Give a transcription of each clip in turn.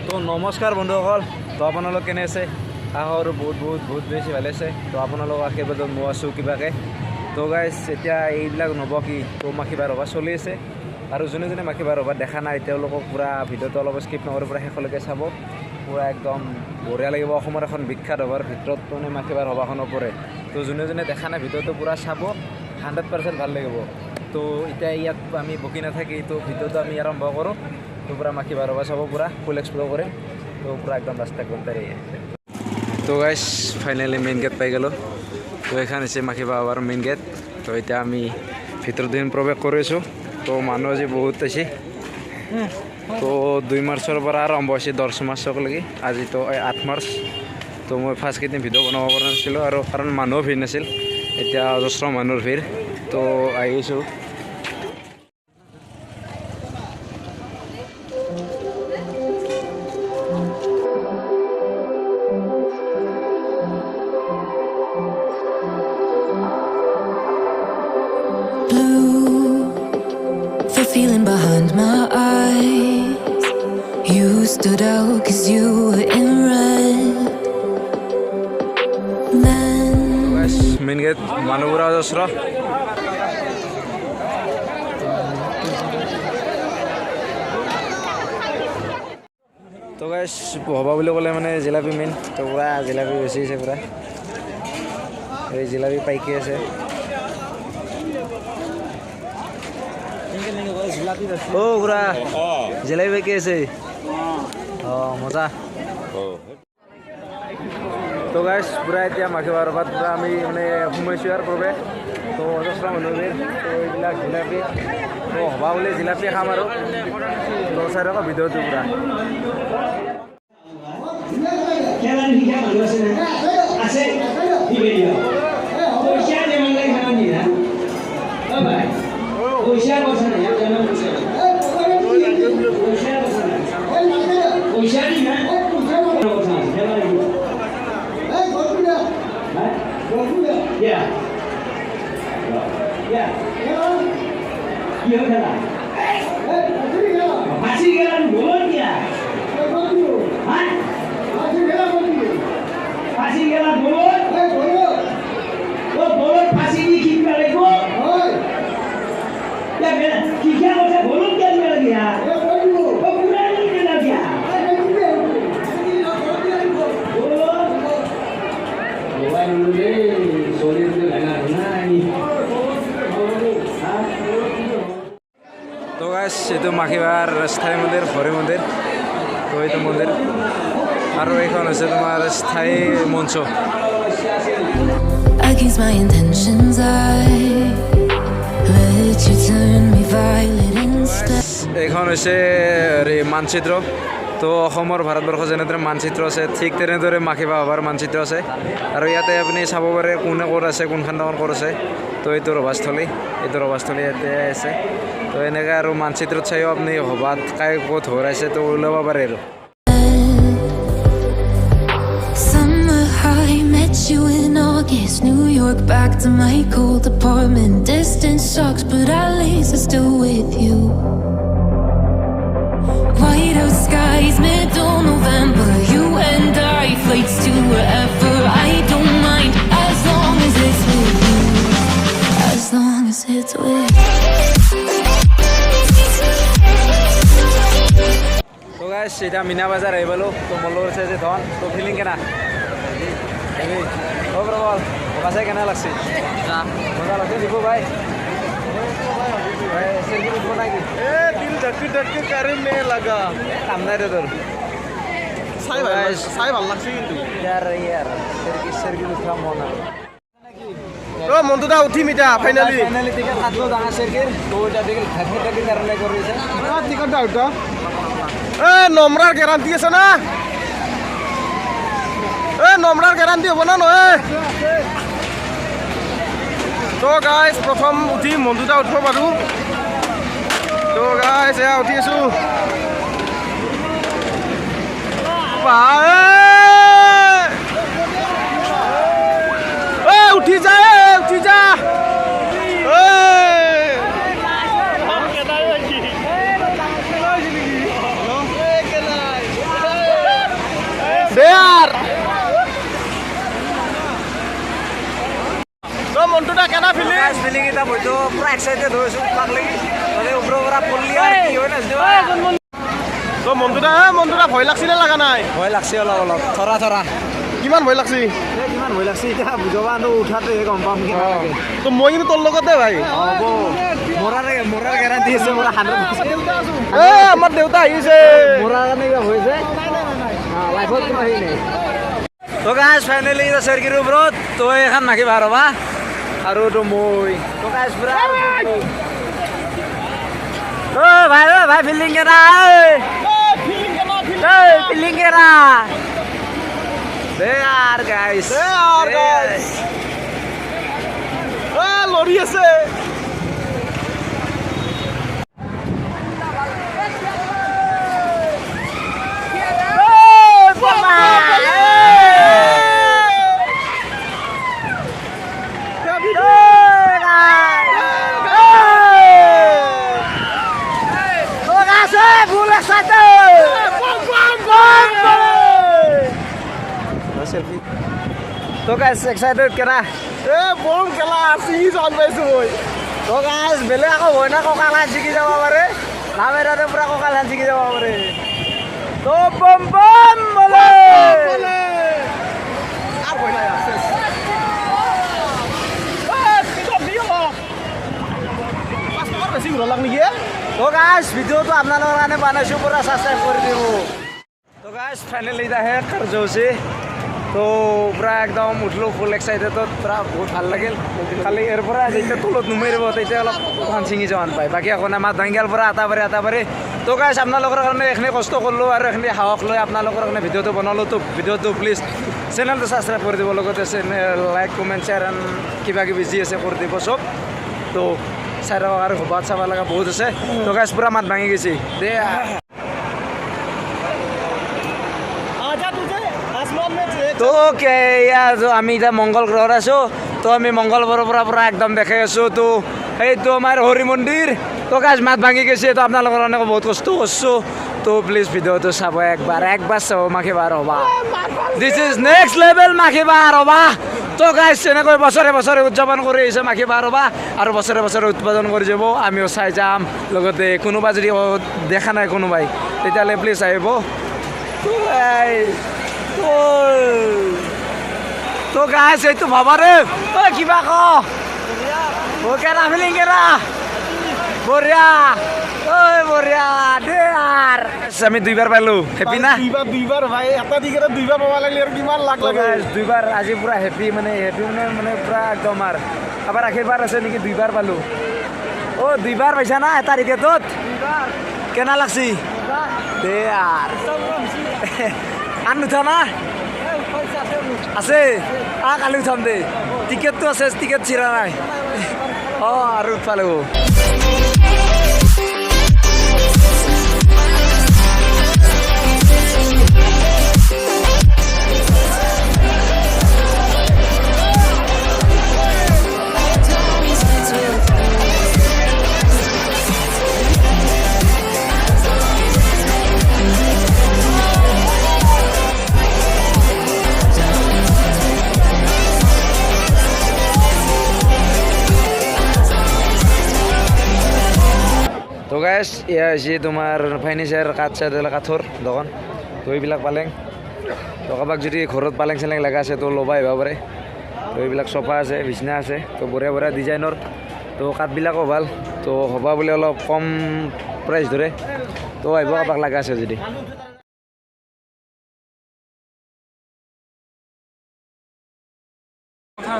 তো নমস্কাৰ বন্ধুসকল, তো আপোনালোক কেনে আছে? আহৰ বহুত বেছি ভালে আছে। তো আপোনালোক আশীৰ্বাদত মই আছোঁ কিবাকৈ। তো গাইজ এতিয়া এইবিলাক নবকি তো মাখিবাৰ ৰভা চলি আছে, আৰু যোনে যোনে মাখিবাৰ ৰভা দেখা নাই তেওঁলোকক পূৰা ভিডিঅ'টো অলপ স্কিপ নকৰি পূৰা শেষলৈকে চাব। পূৰা একদম বঢ়িয়া লাগিব। অসমৰ এখন বিখ্যাত ৰভাৰ ভিতৰত মানে মাখিবাৰ ৰভাখনো পৰে। তো যোনে যোনে দেখা নাই ভিডিঅ'টো পূৰা চাব, 100% ভাল লাগিব। তো এতিয়া ইয়াত আমি বকি নাথাকি তো ভিডিঅ'টো আমি আৰম্ভ কৰোঁ। তো পূৰা মাখিবাৰ ৰভা চাব, পূৰা ফুল এক্সপ্ল'ৰ কৰিম। তো পূৰা একদম ৰাস্তা গন্তাৰি। তো গাইজ ফাইনেলি মেইন গেট পাই গ'লোঁ। তো এইখন হৈছে মাখিবাৰ ৰভাৰ মেইন গেট। তো এতিয়া আমি ভিতৰত দিন প্ৰৱেশ কৰিছোঁ। তো মানুহ আজি বহুত আছে। তো 2 মাৰ্চৰ পৰা আৰম্ভ হৈছে 10 মাৰ্চলৈকে। আজি তো 8 মাৰ্চ। তো মই ফাৰ্ষ্ট কেইদিন ভিডিঅ' বনাব পৰা নাছিলোঁ, আৰু কাৰণ মানুহো ভিৰ নাছিল। এতিয়া অজস্ৰ মানুহৰ ভিৰ। তো আহিছোঁ। Feeling behind my eyes, you stood out 'cause you were in red. Main gate মানুহবোৰে অজস্ৰ। তো গাইজ হবা বুলি ক'লে মানে জিলাপি মেইন। তো পূৰা জিলাপি বেছি আছে, পূৰা এই জিলাপি পাইকি আছে। পুৰা জিলাপি পাইকি আছে। মজা। তো গাইজ পূৰা এতিয়া মাখিবাৰ ৰভাত পূৰা আমি মানে সোমাইছোঁ আৰু প্ৰৱেশ। তো অজস্ৰ মানুহবিৰ। তো এইবিলাক জিলাপি। তো হবা বুলি জিলাপি খাম আৰু। তো চাই থকা ভিডিঅ'টো পূৰা। তো গাইজ এইটো মাখিবাৰ স্থায়ী মন্দিৰ, হৰি মন্দিৰ। তো এইটো মন্দিৰ, আৰু এইখন হৈছে তোমাৰ স্থায়ী মঞ্চ। Against my intentions, I let you turn me violet instead. এইখন হৈছে মানচিত্ৰ। তো অসমৰ ভাৰতবৰ্ষ যেনেদৰে মানচিত্ৰ আছে, ঠিক তেনেদৰে মাখিবাৰ ৰভাৰ মানচিত্ৰ আছে। আৰু ইয়াতে আপুনি চাব পাৰে কোনে ক'ত আছে, কোনখন ডাঙৰ ক'ত আছে। তো এইটো ৰভাস্থলী, ইয়াতে আছে। তো এনেকৈ আৰু মানচিত্ৰত চাইও আপুনি সভাত কাই ক'ত হৰাইছে তো ওলাব পাৰে আৰু। Summer high, met you in August, New York, back to my cold apartment. Distance sucks, but at least I'm still with you. White out skies, middle November, you and I, flights to wherever. I don't mind, as long as it's with you, as long as it's with you. তো guys এতিয়া মিনা বজাৰ আহি পালোঁ। তো মোৰ লগত আছে যে ধন। তো ফিলিং কেনা? প্ৰবল বাছে কেনে লাগছে? মজা লাগছে দিব ভাই। সেলফি উঠব নাকি? दिल धक धक करने लगा। কাম নাই রে তোর। চাই ভাল লাগছে কিন্তু। ইয়াৰ সেলফি উঠা মন আৰু। মনটো দা উঠিম এতিয়া ফাইনালি। টিকেট কাটলো ডাঙৰ সেলফিৰ। তো এটা টিকেট থাকি কাৰণে কৰিছে। টিকট দা উঠা। নম্বৰৰ গ্যাৰান্টি আছে না? নম্বৰৰ গ্যাৰান্টি হ'ব না নহয়? তো গাইজ প্ৰথম উঠি মনটো দা উঠিব পাৰোঁ। তো গাইজ এয়া উঠি আছোঁ। উঠি যা। পুৰা এক্সাইটেড হৈছোঁ তাক লাগি মানে ওপৰৰ পৰা পল্লি আৰু কি হয় নাজানো তো মন্টুদা ভয় লাগছিলে লগা নাই ভয় লাগছে অলপ অলপ থৰা কিমান ভয় লাগছি কিমান ভয় লাগছে এতিয়া বুজাবা উঠাতে গম পাম কি লাগে তো মই কিন্তু তোৰ লগতে ভাই হ'ব মৰাৰ গেৰাণ্টি আছে মোৰ 100% আমাৰ দেউতা আহিছে মৰাৰ কাৰণে হৈ যায় লাইফত কোনো হেৰি নাই তো গাইজ ফাইনেলি এতিয়া চেৰকিৰ ওপৰত তই এখন মাখি বাৰ হ'বা আৰু তো মই তো গাইজ পুৰা ভাই ফিল্ডিং কেনা ফিল্ডিং কেনা দে আৰ গাইজ লৰি আছে তো গাইজ এক্সাইটেড কেনা বম খেলা আছে জান পাইছো মই তো গাইজ বেলেগ আকৌ হয় না কঁকাল হাত জিকি যাব পাৰে নামেৰাতে পুৰা কঁকাল হাত জিকি যাব পাৰে তো বম বম বলে বেছি ঘূৰা লাগ নেকি তো গাইজ ভিডিঅ'টো আপোনালোকৰ কাৰণে বনাইছোঁ পুৰা ছাবস্ক্ৰাইব কৰি দিব তো গাইজ ফাইনেলি এতিয়া শেষ কাৰ্য হৈছে তো পুৰা একদম উঠলোঁ ফুল এক্সাইটেডত পুৰা বহুত ভাল লাগিল খালি ইয়াৰ পৰা যেতিয়া তলত নুমাৰিব তেতিয়া অলপ ধান ছিঙি যোৱান পায় বাকী একো নাই মাছ ভাঙিয়াৰ পৰা আটাবাৰে তো গাইজ আপোনালোকৰ কাৰণে এইখিনি কষ্ট কৰিলোঁ আৰু এইখিনি সাহস লৈ আপোনালোকৰ কাৰণে ভিডিঅ'টো বনালোঁ তো ভিডিঅ'টো প্লিজ চেনেলটো ছাবস্ক্ৰাইব কৰি দিব লগতে লাইক কমেণ্ট শ্বেয়াৰ এণ্ড কিবা কিবি যি আছে কৰি দিব চব তো চাই থাকক আৰু বাট চাব লগা বহুত আছে তো গাইজ পুৰা মাত ভাঙি গৈছে দে তো আমি এতিয়া মংগল গ্ৰহত আছোঁ তো আমি মংগল গ্ৰহৰ পৰা পুৰা একদম দেখাই আছোঁ তো এইটো আমাৰ হৰি মন্দিৰ তো গাইজ মাত ভাঙি গৈছে তো আপোনালোকৰ কাৰণে বহুত কষ্ট কৰিছোঁ তো প্লিজ ভিডিঅ'টো চাব একবাৰ চাব মাখি বাৰ হ'বা দিছ ইজ নেক্সট লেভেল মাখি বাৰ হ'বা তো গাইজ এনেকৈ বছৰে উদযাপন কৰি আহিছে মাখি বাৰ হ'বা আৰু বছৰে উৎপাদন কৰি যাব আমিও চাই যাম লগতে কোনোবা যদি দেখা নাই কোনোবাই তেতিয়াহ'লে প্লিজ আহিব তো গাইজ এইটো ভাবা ৰে কিবা কেনা ফিলিং কেনা বঢ়িয়া বঢ়িয়া দে আৰ আমি দুইবাৰ পালোঁ হেপী না দুইবাৰ ভাই এটা দিকে দুইবাৰ পাব লাগিলে আৰু কিমান লাগ লাগে দুইবাৰ আজি পুৰা হেপী মানে পুৰা একদম আৰু আবাৰ আশীৰ্বাদ আছে নেকি দুইবাৰ পালোঁ দুইবাৰ পাইছা না এটা টিকেটত কেনা লাগছি দে আর আন নুঠা না আছে কালি উঠাম দে টিকেটটো আছে টিকেট চিৰা নাই আৰু উঠবা লাগিব তো গাইজ এয়া হৈছে তোমাৰ ফাৰ্নিচাৰ কাঠৰ দোকান তো এইবিলাক পালেং তো কাৰোবাক যদি ঘৰত পালেং চালেং লগা আছে তো ল'ব আহিব পাৰে তো এইবিলাক চফা আছে বিচনা আছে তো বঢ়িয়া ডিজাইনৰ তো কাঠবিলাকো ভাল তো হ'বা বুলি অলপ কম প্ৰাইচ ধৰে তো আহিব কাৰোবাক লগা আছে যদি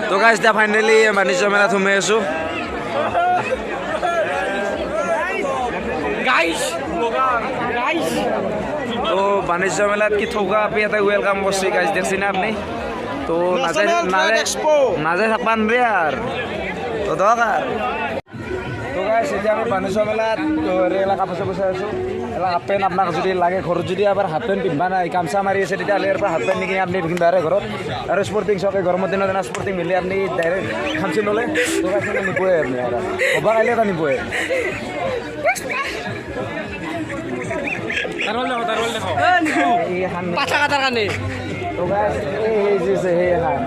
তো গাইজ এতিয়া ফাইনেলি বাণিজ্য মেলাত সোমাই আছোঁ তো বাণিজ্য মেলাত কি থৌকা আপনি এটা ওয়েলকাম করছি গাইজ দেখছেন আপনি তো নাজাই থাকবান রে আর তো দরকার তো গাইজ এতিয়া আমি বাণিজ্য মেলাত তো এলা কাপোৰ চাই আছোঁ এলা হাফ পেণ্ট আপোনাক যদি লাগে ঘৰত যদি আবাৰ হাফ পেণ্ট পিন্ধবা নাই গামছা মাৰি আছে তেতিয়াহ'লে ইয়াৰ পৰা হাফ পেণ্ট নিকিনি আপুনি পিন্ধিবা ঘৰত আৰু স্পৰ্টিং চকে গৰমৰ দিনৰ দিনা স্পৰ্টিং মিলি আপুনি ডাইৰেক্ট খামচি ল'লে তো গাইজ নিবয়ে আপুনি আৰু হ'বা কাইলৈ এটা নিবয়ে পাচা কাটাৰ কাৰণে তো গাইজ এই যে সেই এখন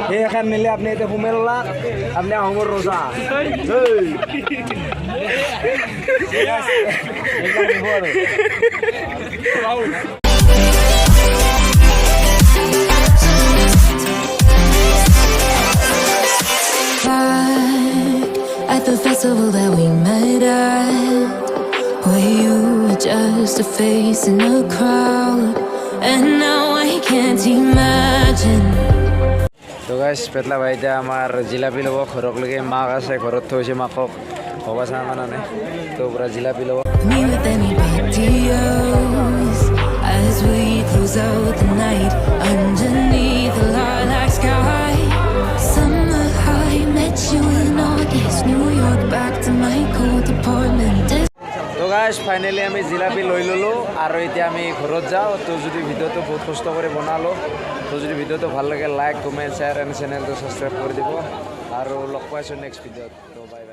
সেই এখন মিলি আপনি এতিয়া সোমাই ল'লাক আপুনি আহোমৰ ৰজা At the festival that we met at, where you were just a face in a crowd, and now I can't imagine. তো গাইছ পেটলা ভাই এতিয়া আমাৰ জিলাপি ল'ব ঘৰকলৈকে মাক আছে ঘৰত থৈছে মাকক ভবা চাহ মানে তো পূৰা জিলাপি ল'ব Me with anybody else, as we close out the night underneath the lilac sky. Summer high, met you in August, New York, back to my cold apartment. তো গাইছ ফাইনেলি আমি জিলাপি লৈ ল'লোঁ আৰু এতিয়া আমি ঘৰত যাওঁ তো যদি ভিডিঅ'টো বহুত কষ্ট কৰি বনালোঁ তো যদি ভিডিঅ'টো ভাল লাগে লাইক কমেণ্ট শ্বেয়াৰ এণ্ড চেনেলটো ছাবস্ক্ৰাইব কৰি দিব আৰু লগ পাইছোঁ নেক্সট ভিডিঅ'ত তো বাই বাই